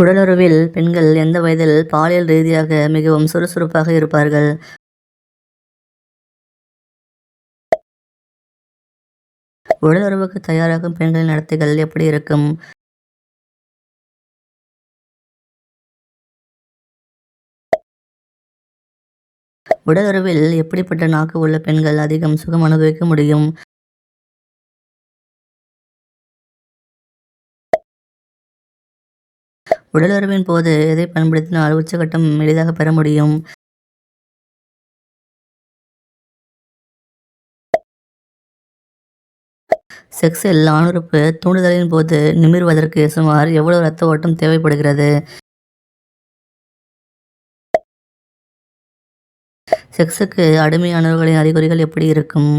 உடலுறவில் பெண்கள் எந்த வயதில் பாலியல் ரீதியாக மிகவும் சுறுசுறுப்பாக இருப்பார்கள்? உடலுறவுக்கு தயாராகும் பெண்களின் நடத்தைகள் எப்படி இருக்கும்? உடலுறவில் எப்படிப்பட்ட நாக்கு உள்ள பெண்கள் அதிகம் சுகம் அனுபவிக்க முடியும்? உடலுறவின் போது எதை பயன்படுத்தினால் உச்சகட்டம் எளிதாக பெற முடியும்? செக்ஸில் ஆணுறுப்பு தூண்டுதலின் போது நிமிர்வதற்கு சுமார் எவ்வளவு இரத்த ஓட்டம் தேவைப்படுகிறது? செக்ஸுக்கு அடிமையானவர்களின் அறிகுறிகள் எப்படி இருக்கும்?